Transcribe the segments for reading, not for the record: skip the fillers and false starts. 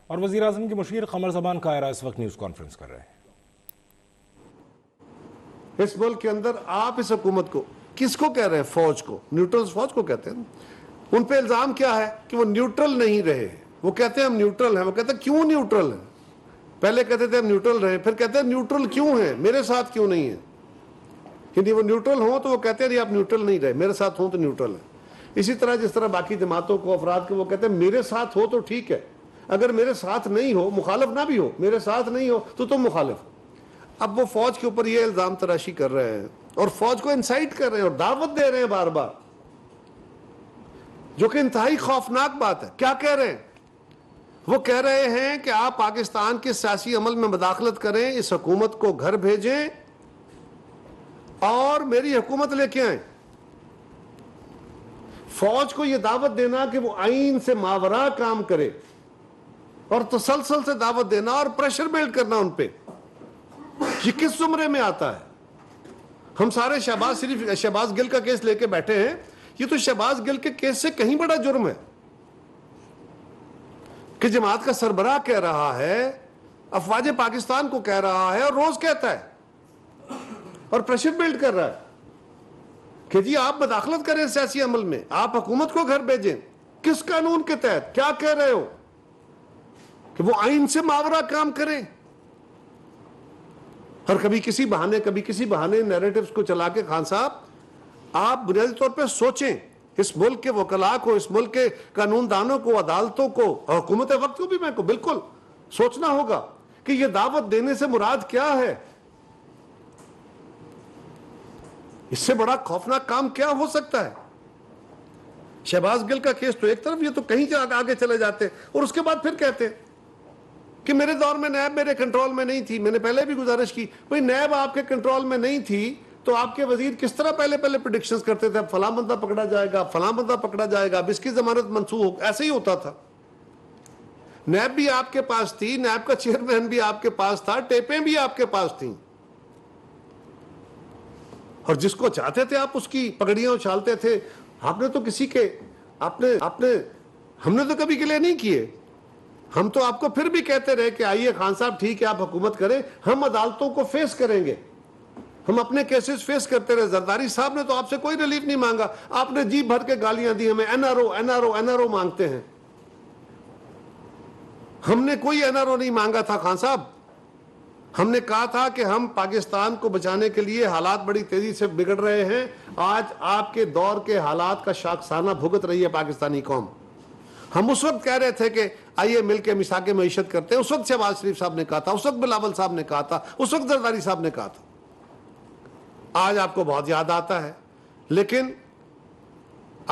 اور وزیر اعظم کے مشیر قمر زمان قاہرہ اس وقت نیوز کانفرنس کر رہے ہیں۔ اس ملک کے اندر آپ اس حکومت کو کس کو کہہ رہے ہیں؟ فوج کو، نیوٹرل فوج کو کہتے ہیں۔ ان پہ الزام کیا ہے کہ وہ نیوٹرل نہیں رہے۔ وہ کہتے ہیں ہم نیوٹرل ہیں۔ وہ کہتے ہیں کیوں نیوٹرل ہیں؟ پہلے کہتے تھے ہم نیوٹرل رہے، پھر کہتے ہیں نیوٹرل کیوں ہیں، میرے ساتھ کیوں نہیں ہیں؟ یعنی وہ نیوٹرل ہوں تو وہ کہتے ہیں آپ نیوٹرل نہیں رہے، میرے ساتھ ہوں تو نیوٹرل ہیں۔ اسی طرح جس طرح باقی جماعتوں کو، افراد کو، وہ کہتے ہیں میرے ساتھ ہو تو ٹھیک ہے، اگر میرے ساتھ نہیں ہو، مخالف نہ بھی ہو، میرے ساتھ نہیں ہو تو تم مخالف ہو۔ اب وہ فوج کے اوپر یہ الزام تراشی کر رہے ہیں اور فوج کو انسائٹ کر رہے ہیں اور دعوت دے رہے ہیں بار بار، جو کہ انتہائی خوفناک بات ہے۔ کیا کہہ رہے ہیں؟ وہ کہہ رہے ہیں کہ آپ پاکستان کے سیاسی عمل میں مداخلت کریں، اس حکومت کو گھر بھیجیں اور میری حکومت لے کے آئیں۔ فوج کو یہ دعوت دینا کہ وہ آئین سے ماورا کام کرے اور تسلسل سے دعوت دینا اور پریشر بلڈ کرنا ان پہ، یہ کس زمرے میں آتا ہے؟ ہم سارے شہباز گل کا کیس لے کے بیٹھے ہیں، یہ تو شہباز گل کے کیس سے کہیں بڑا جرم ہے کہ جماعت کا سربراہ کہہ رہا ہے، افواج پاکستان کو کہہ رہا ہے اور روز کہتا ہے اور پریشر بلڈ کر رہا ہے کہ جی آپ مداخلت کریں سیاسی عمل میں، آپ حکومت کو گھر بھیجیں۔ کس قانون کے تحت؟ کیا کہہ رہے ہو کہ وہ آئین سے ماورا کام کریں؟ اور کبھی کسی بہانے نیریٹیوز کو چلا کے خان صاحب آپ بنیادی طور پہ سوچیں، اس ملک کے وکلاء کو، اس ملک کے قانون دانوں کو، عدالتوں کو اور حکومت وقت کو بھی میں کو بالکل سوچنا ہوگا کہ یہ دعوت دینے سے مراد کیا ہے؟ اس سے بڑا خوفناک کام کیا ہو سکتا ہے؟ شہباز گل کا کیس تو ایک طرف، یہ تو کہیں آگے چلے جاتے اور اس کے بعد پھر کہتے کہ میرے دور میں نیب میرے کنٹرول میں نہیں تھی۔ میں نے پہلے بھی گزارش کی، بھئی نیب آپ کے کنٹرول میں نہیں تھی تو آپ کے وزیر کس طرح پہلے پریڈکشنز کرتے تھے، اب فلاں بندہ پکڑا جائے گا، فلاں بندہ پکڑا جائے گا، اب اس کی ضمانت منسوخ ہو، ایسے ہی ہوتا تھا۔ نیب بھی آپ کے پاس تھی، نیب کا چیئرمین بھی آپ کے پاس تھا، ٹیپیں بھی آپ کے پاس تھیں، اور جس کو چاہتے تھے آپ اس کی پگڑیاں اچھالتے تھے۔ آپ نے تو کسی کے ہم نے تو کبھی کے لیے نہیں کیے۔ ہم تو آپ کو پھر بھی کہتے رہے کہ آئیے خان صاحب ٹھیک ہے آپ حکومت کریں، ہم عدالتوں کو فیس کریں گے، ہم اپنے کیسز فیس کرتے رہے۔ زرداری صاحب نے تو آپ سے کوئی ریلیف نہیں مانگا، آپ نے جی بھر کے گالیاں دی ہمیں، این آر او مانگتے ہیں۔ ہم نے کوئی این آر او نہیں مانگا تھا خان صاحب، ہم نے کہا تھا کہ ہم پاکستان کو بچانے کے لیے، حالات بڑی تیزی سے بگڑ رہے ہیں، آج آپ کے دور کے حالات کا شاخسانہ بھگت رہی ہے پاکستانی قوم۔ ہم اس وقت کہہ رہے تھے کہ آئیے مل کے میثاق معیشت کرتے ہیں، اس وقت شہباز شریف صاحب نے کہا تھا، اس وقت بلاول صاحب نے کہا تھا، اس وقت زرداری صاحب نے کہا تھا۔ آج آپ کو بہت یاد آتا ہے، لیکن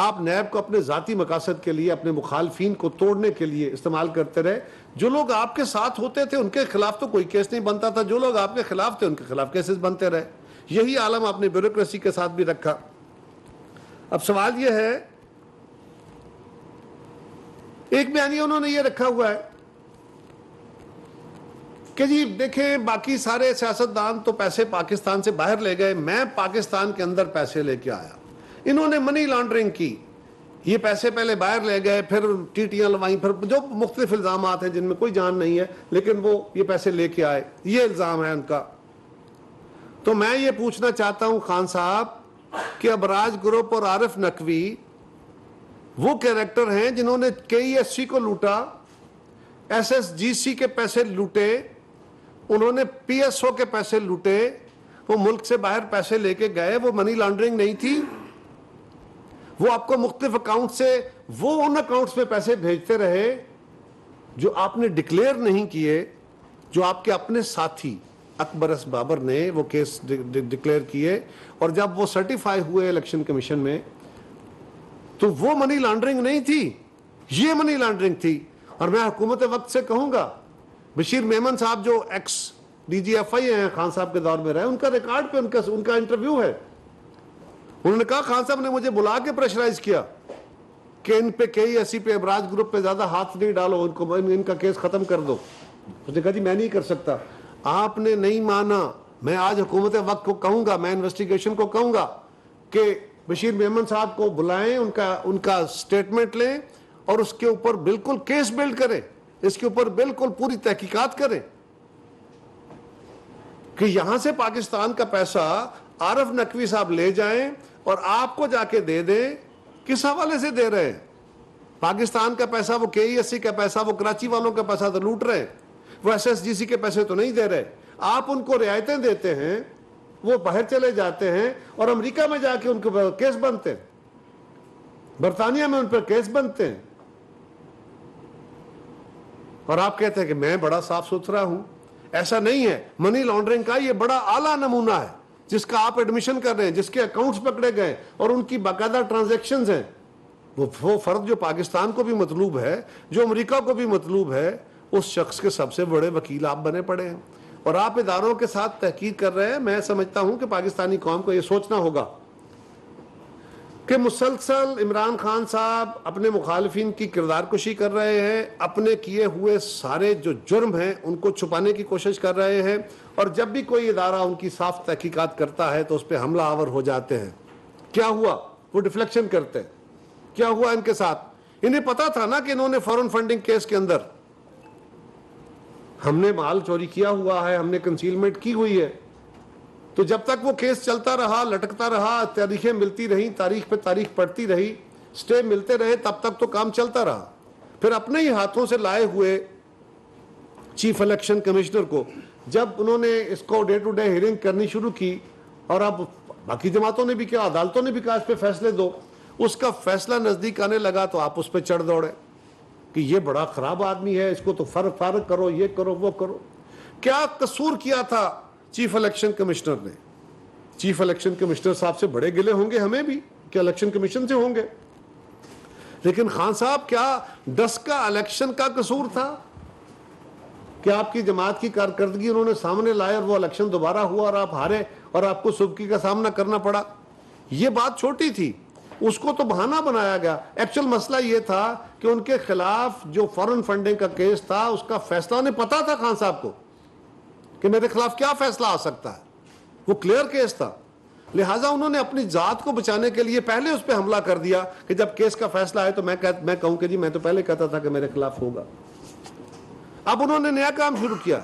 آپ نیب کو اپنے ذاتی مقاصد کے لیے، اپنے مخالفین کو توڑنے کے لیے استعمال کرتے رہے۔ جو لوگ آپ کے ساتھ ہوتے تھے ان کے خلاف تو کوئی کیس نہیں بنتا تھا، جو لوگ آپ کے خلاف تھے ان کے خلاف کیسز بنتے رہے۔ یہی عالم آپ نے بیوروکریسی کے ساتھ بھی رکھا۔ اب سوال یہ ہے، ایک بیانیہ انہوں نے یہ رکھا ہوا ہے کہ جی دیکھیں باقی سارے سیاستدان تو پیسے پاکستان سے باہر لے گئے، میں پاکستان کے اندر پیسے لے کے آیا۔ انہوں نے منی لانڈرنگ کی، یہ پیسے پہلے باہر لے گئے، پھر ٹیٹیاں لوائیں، پھر جو مختلف الزامات ہیں جن میں کوئی جان نہیں ہے، لیکن وہ یہ پیسے لے کے آئے، یہ الزام ہے ان کا۔ تو میں یہ پوچھنا چاہتا ہوں خان صاحب کہ ابراج گروپ اور عارف نقوی وہ کیریکٹر ہیں جنہوں نے KESC کو لوٹا، SSGC کے پیسے لوٹے، انہوں نے PSO کے پیسے لوٹے، وہ ملک سے باہر پیسے لے کے گئے، وہ منی لانڈرنگ نہیں تھی؟ وہ آپ کو مختلف اکاؤنٹ سے وہ ان اکاؤنٹس میں پیسے بھیجتے رہے جو آپ نے ڈکلیئر نہیں کیے، جو آپ کے اپنے ساتھی اکبر ایس بابر نے وہ کیس ڈکلیئر کیے، اور جب وہ سرٹیفائی ہوئے الیکشن کمیشن میں تو وہ منی لانڈرنگ نہیں تھی، یہ منی لانڈرنگ تھی۔ اور میں حکومت وقت سے کہوں گا، بشیر میمن صاحب جو ایکس DGFI ہیں، خان صاحب کے دور میں رہے، ان کا ریکارڈ پہ ان کا انٹرویو ہے، انہوں نے کہا خان صاحب نے مجھے بلا کے پریشرائز کیا کہ ان پہ KESC پہ، ابراج گروپ پہ زیادہ ہاتھ نہیں ڈالو، ان کا کیس ختم کر دو۔ اس نے کہا جی میں نہیں کر سکتا۔ آپ نے نہیں مانا۔ میں آج حکومت وقت کو کہوں گا، میں انویسٹیگیشن کو کہوں گا کہ بشیر میمن صاحب کو بلائیں، ان کا سٹیٹمنٹ لیں اور اس کے اوپر بالکل کیس بلڈ کریں اس کے اوپر بالکل پوری تحقیقات کریں کہ یہاں سے پاکستان کا پیسہ عارف نقوی صاحب لے جائیں اور آپ کو جا کے دے دیں. کس حوالے سے دے رہے ہیں؟ پاکستان کا پیسہ، وہ KESC کا پیسہ، وہ کراچی والوں کا پیسہ تو لوٹ رہے ہیں، وہ SSGC کے پیسے تو نہیں دے رہے. آپ ان کو رعایتیں دیتے ہیں، وہ باہر چلے جاتے ہیں اور امریکہ میں جا کے ان کے کیس بنتے ہیں، برطانیہ میں ان پر کیس بنتے ہیں، اور آپ کہتے ہیں کہ میں بڑا صاف ستھرا ہوں. ایسا نہیں ہے. منی لانڈرنگ کا یہ بڑا اعلیٰ نمونہ ہے جس کا آپ ایڈمیشن کر رہے ہیں، جس کے اکاؤنٹس پکڑے گئے اور ان کی باقاعدہ ٹرانزیکشنز ہیں. وہ فرد جو پاکستان کو بھی مطلوب ہے، جو امریکہ کو بھی مطلوب ہے، اس شخص کے سب سے بڑے وکیل آپ بنے پڑے ہیں اور آپ اداروں کے ساتھ تحقیق کر رہے ہیں. میں سمجھتا ہوں کہ پاکستانی قوم کو یہ سوچنا ہوگا کہ مسلسل عمران خان صاحب اپنے مخالفین کی کردار کشی کر رہے ہیں، اپنے کیے ہوئے سارے جو جرم ہیں ان کو چھپانے کی کوشش کر رہے ہیں، اور جب بھی کوئی ادارہ ان کی صاف تحقیقات کرتا ہے تو اس پہ حملہ آور ہو جاتے ہیں. کیا ہوا؟ وہ ڈیفلیکشن کرتے ہیں. کیا ہوا ان کے ساتھ؟ انہیں پتا تھا نا کہ انہوں نے فارن فنڈنگ کیس کے اندر ہم نے مال چوری کیا ہوا ہے، ہم نے کنسیلمنٹ کی ہوئی ہے. تو جب تک وہ کیس چلتا رہا، لٹکتا رہا، تاریخیں ملتی رہیں، تاریخ پہ تاریخ پڑتی رہی، سٹے ملتے رہے، تب تک تو کام چلتا رہا. پھر اپنے ہی ہاتھوں سے لائے ہوئے چیف الیکشن کمشنر کو جب انہوں نے اس کو ڈے ٹو ڈے ہیئرنگ کرنی شروع کی، اور اب باقی جماعتوں نے بھی کیا، عدالتوں نے بھی کہا اس پہ فیصلے دو، اس کا فیصلہ نزدیک آنے لگا تو آپ اس پہ چڑھ دوڑے کہ یہ بڑا خراب آدمی ہے، اس کو تو فارغ کرو، یہ کرو، وہ کرو. کیا قصور کیا تھا چیف الیکشن کمشنر نے؟ چیف الیکشن کمشنر صاحب سے بڑے گلے ہوں گے ہمیں بھی کہ الیکشن کمیشن سے ہوں گے، لیکن خان صاحب کیا 10 کا الیکشن کا قصور تھا کہ آپ کی جماعت کی کارکردگی انہوں نے سامنے لائے اور وہ الیکشن دوبارہ ہوا اور آپ ہارے اور آپ کو سبکی کا سامنا کرنا پڑا؟ یہ بات چھوٹی تھی، اس کو تو بہانہ بنایا گیا. ایکچوئل مسئلہ یہ تھا کہ ان کے خلاف جو فارن فنڈنگ کا کیس تھا اس کا فیصلہ انہیں پتا تھا خان صاحب کو کہ میرے خلاف کیا فیصلہ آ سکتا ہے، وہ کلیئر کیس تھا. لہٰذا انہوں نے اپنی ذات کو بچانے کے لیے پہلے اس پہ حملہ کر دیا کہ جب کیس کا فیصلہ آئے تو میں کہوں کہ جی میں تو پہلے کہتا تھا کہ میرے خلاف ہوگا. اب انہوں نے نیا کام شروع کیا.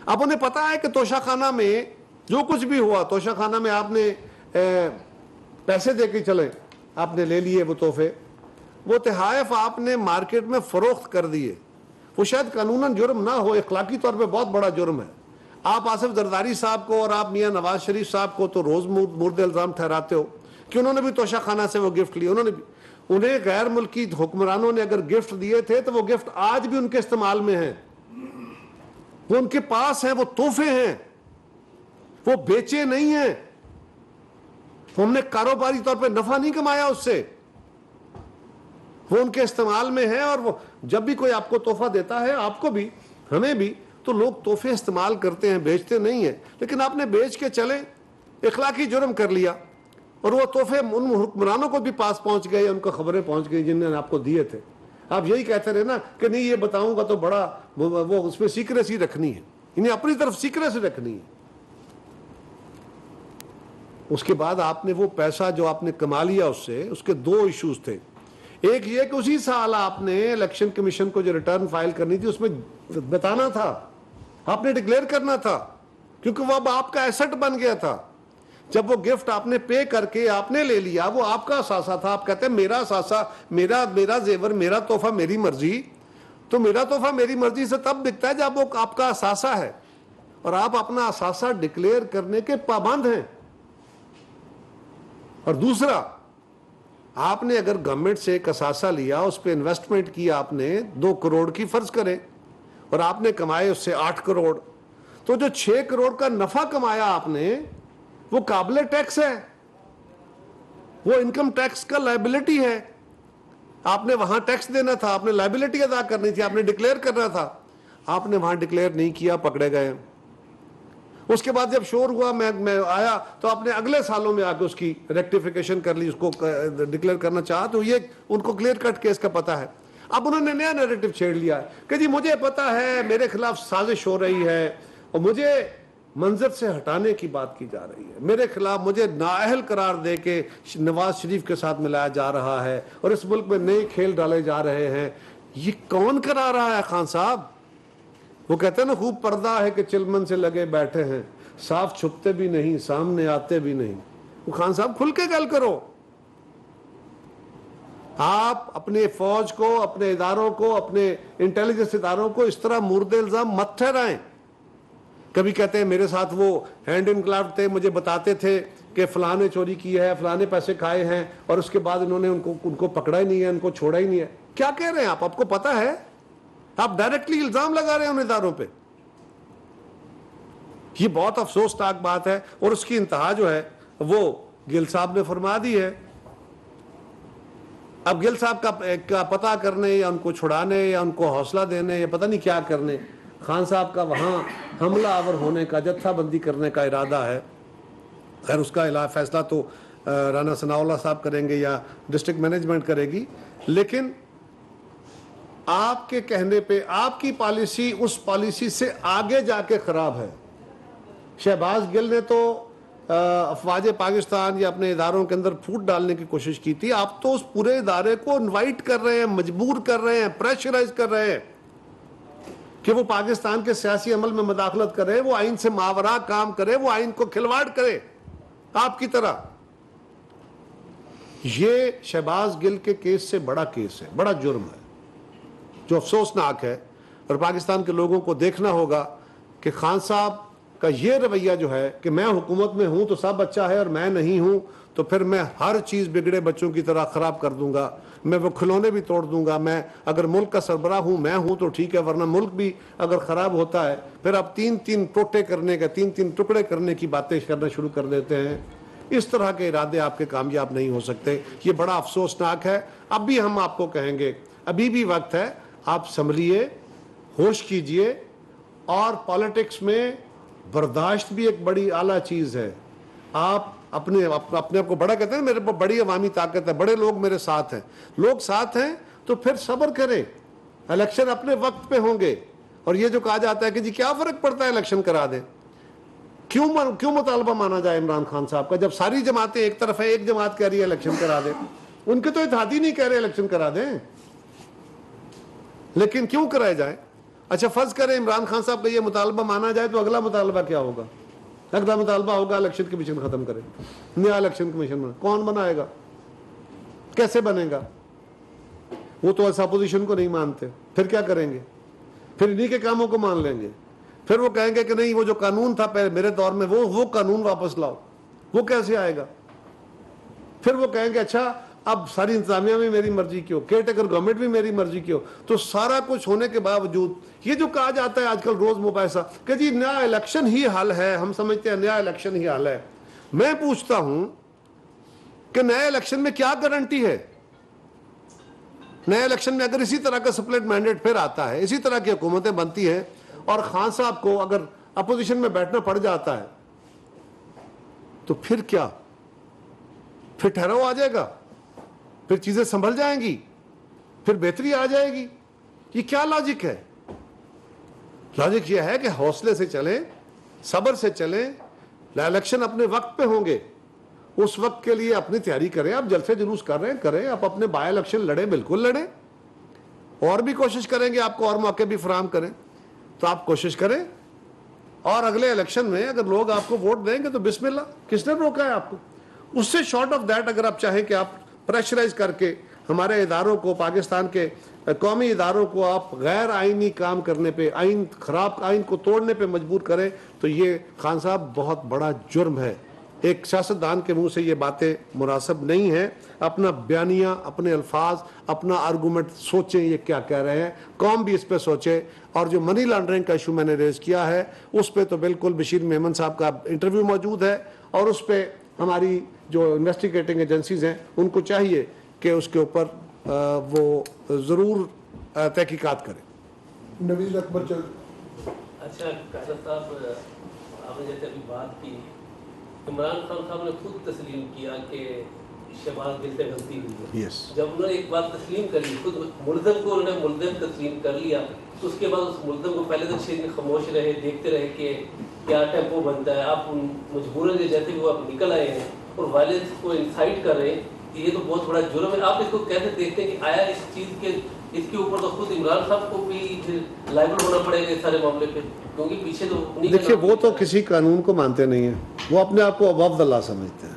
اب انہیں پتا ہے کہ توشہ خانہ میں جو کچھ بھی ہوا، توشہ خانہ میں آپ نے پیسے دے کے چلیں، آپ نے لے لیے وہ تحفے، وہ تحائف آپ نے مارکیٹ میں فروخت کر دیے. وہ شاید قانوناً جرم نہ ہو، اخلاقی طور پہ بہت بڑا جرم ہے. آپ آصف زرداری صاحب کو اور آپ میاں نواز شریف صاحب کو تو روز مورد الزام ٹھہراتے ہو کہ انہوں نے بھی توشہ خانہ سے وہ گفٹ لیے. انہیں غیر ملکی حکمرانوں نے اگر گفٹ دیے تھے تو وہ گفٹ آج بھی ان کے استعمال میں ہیں، وہ ان کے پاس ہیں، وہ تحفے ہیں، وہ بیچے نہیں ہیں. ہم نے کاروباری طور پہ نفع نہیں کمایا اس سے، وہ ان کے استعمال میں ہے. اور وہ جب بھی کوئی آپ کو تحفہ دیتا ہے، آپ کو بھی ہمیں بھی، تو لوگ تحفے استعمال کرتے ہیں، بیچتے نہیں ہیں. لیکن آپ نے بیچ کے چلے، اخلاقی جرم کر لیا، اور وہ تحفے ان حکمرانوں کو بھی پاس پہنچ گئے، ان کو خبریں پہنچ گئی جنہوں نے آپ کو دیے تھے. آپ یہی کہتے رہے نا کہ نہیں یہ بتاؤں گا تو بڑا وہ اس میں سیکریسی رکھنی ہے، انہیں اپنی طرف سیکریسی رکھنی ہے. اس کے بعد آپ نے وہ پیسہ جو آپ نے کما لیا اس سے، اس کے 2 ایشوز تھے. ایک یہ کہ اسی سال آپ نے الیکشن کمیشن کو جو ریٹرن فائل کرنی تھی اس میں بتانا تھا، آپ نے ڈکلیئر کرنا تھا، کیونکہ وہ اب آپ کا ایسٹ بن گیا تھا. جب وہ گفٹ آپ نے پے کر کے آپ نے لے لیا، وہ آپ کا اثاثہ تھا. آپ کہتے ہیں میرا اثاثہ، میرا زیور، میرا تحفہ میری مرضی. تو میرا تحفہ میری مرضی سے تب بکتا ہے جب وہ آپ کا اثاثہ ہے اور آپ اپنا اثاثہ ڈکلیئر کرنے کے پابند ہیں. اور دوسرا، آپ نے اگر گورنمنٹ سے ایک اثاثہ لیا، اس پہ انویسٹمنٹ کی آپ نے 2 کروڑ کی فرض کریں، اور آپ نے کمائے اس سے 8 کروڑ، تو جو 6 کروڑ کا نفع کمایا آپ نے وہ قابل ٹیکس ہے، وہ انکم ٹیکس کا لائبلٹی ہے. آپ نے وہاں ٹیکس دینا تھا، آپ نے لائبلٹی ادا کرنی تھی، آپ نے ڈکلیئر کرنا تھا. آپ نے وہاں ڈکلیئر نہیں کیا، پکڑے گئے. اس کے بعد جب شور ہوا، میں آیا تو آپ نے اگلے سالوں میں آ کے اس کی ریکٹیفیکیشن کر لی، اس کو ڈکلیئر کرنا چاہا. تو یہ ان کو کلیئر کٹ کیس کا پتا ہے. اب انہوں نے نیا نیریٹو چھیڑ لیا کہ جی مجھے پتا ہے میرے خلاف سازش ہو رہی ہے اور مجھے منظر سے ہٹانے کی بات کی جا رہی ہے، میرے خلاف مجھے نااہل قرار دے کے نواز شریف کے ساتھ ملایا جا رہا ہے اور اس ملک میں نئے کھیل ڈالے جا رہے ہیں. یہ کون کرا رہا ہے خان صاحب؟ وہ کہتے ہیں نا خوب پردہ ہے کہ چلمن سے لگے بیٹھے ہیں، صاف چھپتے بھی نہیں سامنے آتے بھی نہیں. وہ خان صاحب کھل کے گل کرو. آپ اپنے فوج کو، اپنے اداروں کو، اپنے انٹیلیجنس اداروں کو اس طرح مورد الزام مت ٹھہرائیں. کبھی کہتے ہیں میرے ساتھ وہ ہینڈ ان گلو تھے، مجھے بتاتے تھے کہ فلاں نے چوری کی ہے، فلاں نے پیسے کھائے ہیں، اور اس کے بعد انہوں نے ان کو پکڑا ہی نہیں ہے، ان کو چھوڑا ہی نہیں ہے. کیا کہہ رہے ہیں آپ کو پتا ہے؟ آپ ڈائریکٹلی الزام لگا رہے ہیں ان اداروں پہ. یہ بہت افسوسناک بات ہے، اور اس کی انتہا جو ہے وہ گل صاحب نے فرما دی ہے. اب گل صاحب کا پتہ کرنے یا ان کو چھڑانے یا ان کو حوصلہ دینے یا پتہ نہیں کیا کرنے، خان صاحب کا وہاں حملہ آور ہونے کا، جتھا بندی کرنے کا ارادہ ہے. خیر اس کا فیصلہ تو رانا ثناء اللہ صاحب کریں گے یا ڈسٹرکٹ مینجمنٹ کرے گی. لیکن آپ کے کہنے پہ آپ کی پالیسی اس پالیسی سے آگے جا کے خراب ہے. شہباز گل نے تو افواج پاکستان یا اپنے اداروں کے اندر پھوٹ ڈالنے کی کوشش کی تھی. آپ تو اس پورے ادارے کو انوائٹ کر رہے ہیں، مجبور کر رہے ہیں، پریشرائز کر رہے ہیں کہ وہ پاکستان کے سیاسی عمل میں مداخلت کرے، وہ آئین سے ماورا کام کرے، وہ آئین کو کھلواڑ کرے آپ کی طرح. یہ شہباز گل کے کیس سے بڑا کیس ہے، بڑا جرم ہے جو افسوسناک ہے. اور پاکستان کے لوگوں کو دیکھنا ہوگا کہ خان صاحب کا یہ رویہ جو ہے کہ میں حکومت میں ہوں تو سب اچھا ہے اور میں نہیں ہوں تو پھر میں ہر چیز بگڑے بچوں کی طرح خراب کر دوں گا، میں وہ کھلونے بھی توڑ دوں گا، میں اگر ملک کا سربراہ ہوں میں ہوں تو ٹھیک ہے، ورنہ ملک بھی اگر خراب ہوتا ہے پھر آپ تین ٹوٹے کرنے کا، تین ٹکڑے کرنے کی باتیں کرنا شروع کر دیتے ہیں. اس طرح کے ارادے آپ کے کامیاب نہیں ہو سکتے. یہ بڑا افسوسناک ہے. اب بھی ہم آپ کو کہیں گے ابھی بھی وقت ہے، آپ سنبھلیے، ہوش کیجئے. اور پالیٹکس میں برداشت بھی ایک بڑی اعلیٰ چیز ہے. آپ اپنے آپ کو بڑا کہتے ہیں، میرے پاس بڑی عوامی طاقت ہے، بڑے لوگ میرے ساتھ ہیں. لوگ ساتھ ہیں تو پھر صبر کریں، الیکشن اپنے وقت پہ ہوں گے. اور یہ جو کہا جاتا ہے کہ جی کیا فرق پڑتا ہے الیکشن کرا دیں، کیوں مطالبہ مانا جائے عمران خان صاحب کا، جب ساری جماعتیں ایک طرف ہے، ایک جماعت کہہ رہی ہے الیکشن کرا دیں. ان کے تو اتحادی نہیں کہہ رہے الیکشن کرا دیں، لیکن کیوں کرائے جائیں؟ اچھا فرض کریں عمران خان صاحب کا یہ مطالبہ مانا جائے تو اگلا مطالبہ کیا ہوگا؟ اگلا مطالبہ ہوگا الیکشن کمیشن ختم کرے. نیا الیکشن کمیشن کون بنائے گا؟ کیسے بنے گا؟ وہ تو ایسا اپوزیشن کو نہیں مانتے، پھر کیا کریں گے؟ پھر انہی کے کاموں کو مان لیں گے. پھر وہ کہیں گے کہ نہیں وہ جو قانون تھا پہلے میرے دور میں وہ قانون واپس لاؤ. وہ کیسے آئے گا؟ پھر وہ کہیں گے اچھا اب ساری انتظامیہ میں میری مرضی کی ہو، کیئر ٹیکر گورنمنٹ بھی میری مرضی کی ہو. تو سارا کچھ ہونے کے باوجود یہ جو کہا جاتا ہے آج کل روز مباحثہ کہ جی نیا الیکشن ہی حل ہے، ہم سمجھتے ہیں نیا الیکشن ہی حل ہے. میں پوچھتا ہوں کہ نئے الیکشن میں کیا گارنٹی ہے؟ نئے الیکشن میں اگر اسی طرح کا سپلٹ مینڈیٹ پھر آتا ہے، اسی طرح کی حکومتیں بنتی ہیں اور خان صاحب کو اگر اپوزیشن میں بیٹھنا پڑ جاتا ہے تو پھر کیا؟ پھر ٹھہراؤ آ جائے گا، پھر چیزیں سنبھل جائیں گی، پھر بہتری آ جائے گی. یہ کیا لاجک ہے؟ لاجک یہ ہے کہ حوصلے سے چلیں، صبر سے چلیں. الیکشن اپنے وقت پہ ہوں گے، اس وقت کے لیے اپنی تیاری کریں. آپ جلسے جلوس کر رہے ہیں کریں، آپ اپنے بائی الیکشن لڑیں، بالکل لڑیں، اور بھی کوشش کریں گے آپ کو اور موقع بھی فراہم کریں تو آپ کوشش کریں. اور اگلے الیکشن میں اگر لوگ آپ کو ووٹ دیں گے تو بسم اللہ، کس نے روکا ہے آپ کو؟ اس سے شارٹ آف دیٹ اگر آپ چاہیں کہ آپ پریشرائز کر کے ہمارے اداروں کو، پاکستان کے قومی اداروں کو آپ غیر آئینی کام کرنے پہ، خراب آئین کو توڑنے پہ مجبور کریں تو یہ خان صاحب بہت بڑا جرم ہے. ایک سیاستدان کے منہ سے یہ باتیں مناسب نہیں ہیں. اپنا بیانیہ، اپنے الفاظ، اپنا آرگومنٹ سوچیں یہ کیا کہہ رہے ہیں، قوم بھی اس پہ سوچے. اور جو منی لانڈرنگ کا ایشو میں نے ریز کیا ہے اس پہ تو بالکل بشیر میمن صاحب کا انٹرویو موجود ہے، اور اس پہ ہماری جو انویسٹیگیٹنگ ایجنسیز ہیں ان کو چاہیے کہ اس کے اوپر وہ ضرور تحقیقات کریں. نویز اکبر چل. اچھا قائد صاحب، آپ نے جیسے ابھی بات کی، عمران خان صاحب نے خود تسلیم کیا کہ شہباز گل سے غلطی ہوئی ہے. جب انہوں نے ایک بات تسلیم کری، خود ملزم کو انہوں نے ملزم تسلیم کر لیا، تو اس کے بعد اس ملزم کو پہلے تو 6 دن خاموش رہے، دیکھتے رہے کہ کیا ٹیمپو بنتا ہے. آپ مجبوراً جیسے بھی وہ آپ نکل آئے ہیں اور وائلنس کو انسائٹ کر رہے ہیں، یہ تو بہت بڑا جرم ہے. آپ اس کو کیسے دیکھتے ہیں کہ آیا اس چیز کے اس کے اوپر تو خود عمران صاحب کو بھی پھر لائبل ہونا پڑے گا اس سارے معاملے پہ، کیونکہ پیچھے تو انہیں دیکھیے وہ تو کسی قانون کو مانتے نہیں ہیں، وہ اپنے آپ کو ابو اللہ سمجھتے ہیں.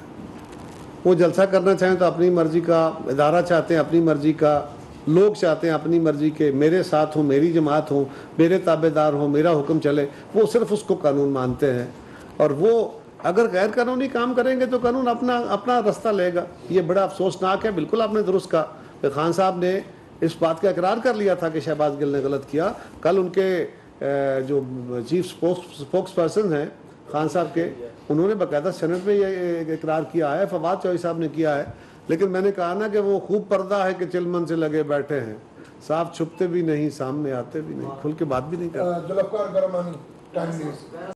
وہ جلسہ کرنا چاہیں تو اپنی مرضی کا، ادارہ چاہتے ہیں اپنی مرضی کا، لوگ چاہتے ہیں اپنی مرضی کے، میرے ساتھ ہوں، میری جماعت ہوں، میرے تابع دار ہوں، میرا حکم چلے. وہ صرف اس کو قانون مانتے ہیں، اور وہ اگر غیر قانونی کام کریں گے تو قانون اپنا رستہ لے گا. یہ بڑا افسوسناک ہے. بالکل آپ نے درست کہا کہ خان صاحب نے اس بات کا اقرار کر لیا تھا کہ شہباز گل نے غلط کیا. کل ان کے جو چیف سپوکس پرسن ہیں خان صاحب کے، انہوں نے باقاعدہ سینٹ میں یہ اقرار کیا ہے، فواد چوہدری صاحب نے کیا ہے. لیکن میں نے کہا نا کہ وہ خوب پردہ ہے کہ چلمن سے لگے بیٹھے ہیں، صاحب چھپتے بھی نہیں، سامنے آتے بھی نہیں، کھل کے بات بھی نہیں کرتے. Zulfiqar Gormani time news.